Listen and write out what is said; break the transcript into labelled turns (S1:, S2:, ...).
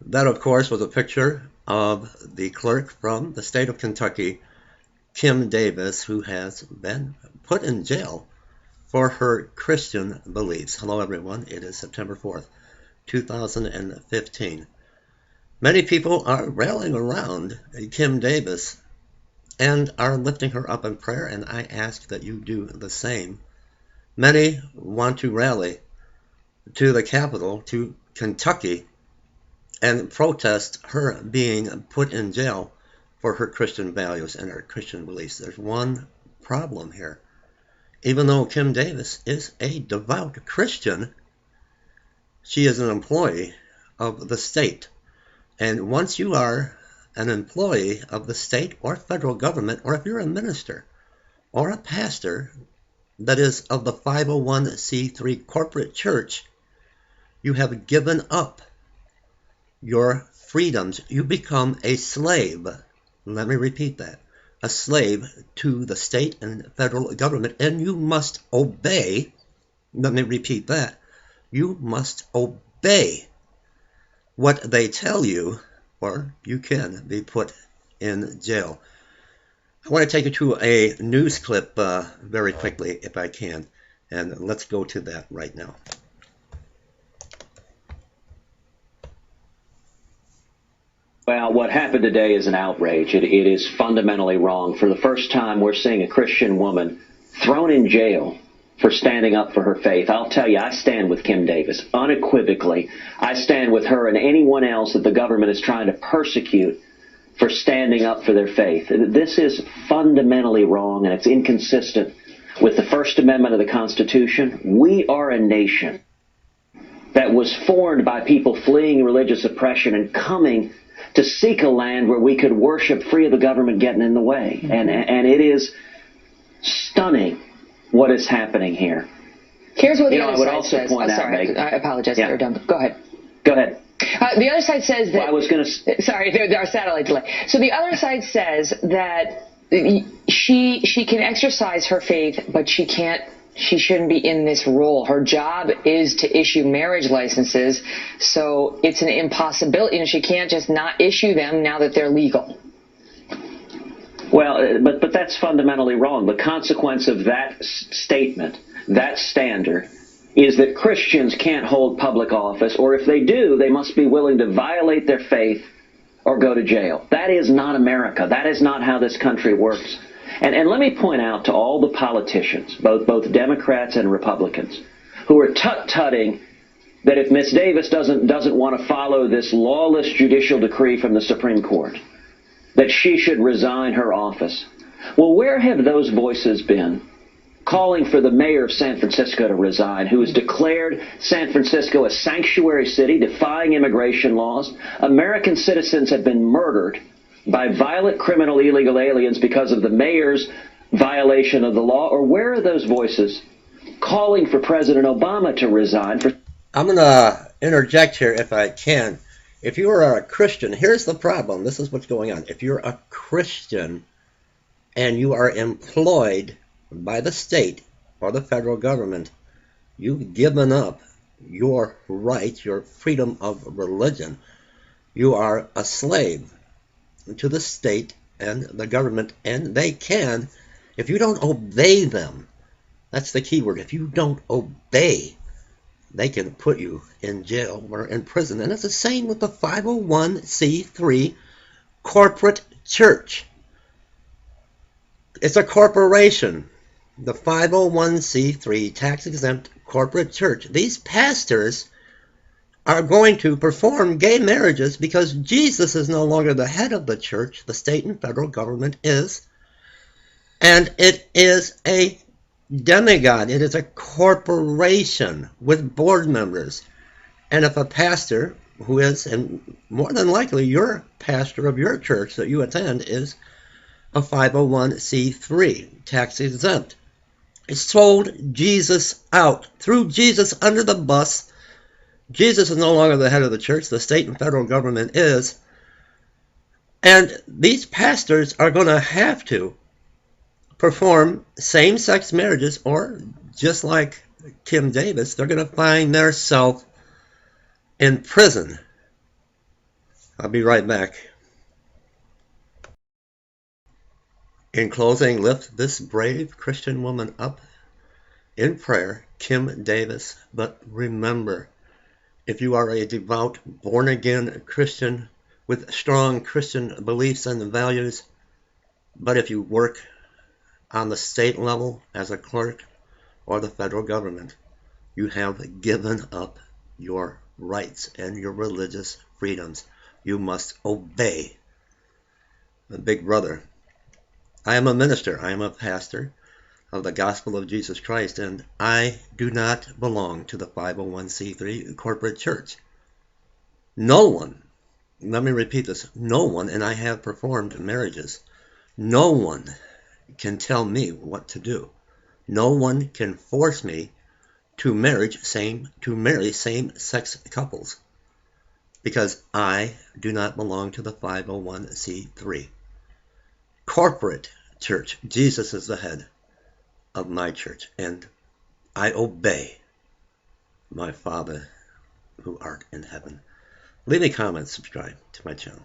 S1: That, of course, was a picture of the clerk from the state of Kentucky, Kim Davis, who has been put in jail for her Christian beliefs. Hello, everyone. It is September 4th, 2015. Many people are rallying around Kim Davis and are lifting her up in prayer, and I ask that you do the same. Many want to rally to the capital, to Kentucky, and protest her being put in jail for her Christian values and her Christian beliefs. There's one problem here. Even though Kim Davis is a devout Christian, she is an employee of the state. And once you are an employee of the state or federal government, or if you're a minister or a pastor that is of the 501c3 corporate church, you have given up your freedoms. You become a slave. Let me repeat that. A slave to the state and federal government, and you must obey. Let me repeat that. You must obey what they tell you, or you can be put in jail. I want to take you to a news clip very quickly, if I can, and let's go to that right now.
S2: Well, what happened today is an outrage. It is fundamentally wrong. For the first time, we're seeing a Christian woman thrown in jail for standing up for her faith. I'll tell you, I stand with Kim Davis. Unequivocally, I stand with her and anyone else that the government is trying to persecute for standing up for their faith. This is fundamentally wrong, and it's inconsistent with the First Amendment of the Constitution. We are a nation that was formed by people fleeing religious oppression and coming to seek a land where we could worship free of the government getting in the way. And it is stunning what is happening here.
S3: Here's what the other
S2: side
S3: also says. Sorry, I apologize.
S2: Yeah.
S3: You're done. Go ahead.
S2: Go ahead.
S3: The other side says that...
S2: Well, I was going to...
S3: Sorry, our satellite delay. So the other side says that she can exercise her faith, but she shouldn't be in this role. Her job is to issue marriage licenses, so it's an impossibility. She can't just not issue them now that they're legal.
S2: Well, but that's fundamentally wrong. The consequence of that statement, that standard, is that Christians can't hold public office, or if they do, they must be willing to violate their faith or go to jail. That is not America. That is not how this country works. And let me point out to all the politicians, both Democrats and Republicans, who are tut-tutting that if Ms. Davis doesn't want to follow this lawless judicial decree from the Supreme Court, that she should resign her office. Well, where have those voices been calling for the mayor of San Francisco to resign, who has declared San Francisco a sanctuary city, defying immigration laws? American citizens have been murdered by violent criminal illegal aliens because of the mayor's violation of the law. Or where are those voices calling for President Obama to resign?
S1: I'm going to interject here if I can. If you are a Christian, here's the problem. This is what's going on. If you're a Christian and you are employed by the state or the federal government, you've given up your right, your freedom of religion. You are a slave to the state and the government, and they can, if you don't obey them, that's the key word, if you don't obey, they can put you in jail or in prison. And it's the same with the 501c3 corporate church. It's a corporation, the 501c3 tax-exempt corporate church. These pastors are going to perform gay marriages because Jesus is no longer the head of the church. The state and federal government is. And it is a demigod. It is a corporation with board members. And if a pastor who is, and more than likely your pastor of your church that you attend is a 501c3, tax exempt, sold Jesus out, threw Jesus under the bus. Jesus is no longer the head of the church. The state and federal government is. And these pastors are going to have to perform same-sex marriages, or just like Kim Davis, they're going to find themselves in prison I'll be right back. In closing, lift this brave Christian woman up in prayer, Kim Davis. But remember, if you are a devout, born-again Christian with strong Christian beliefs and values, but if you work on the state level as a clerk or the federal government, you have given up your rights and your religious freedoms. You must obey the big brother. I am a minister. I am a pastor of the gospel of Jesus Christ, and I do not belong to the 501c3 corporate church. No one, let me repeat this, no one, and I have performed marriages, no one can tell me what to do. No one can force me to marry same-sex couples, because I do not belong to the 501c3 corporate church. Jesus is the head of my church, and I obey my Father who art in heaven. Leave a comment, subscribe to my channel.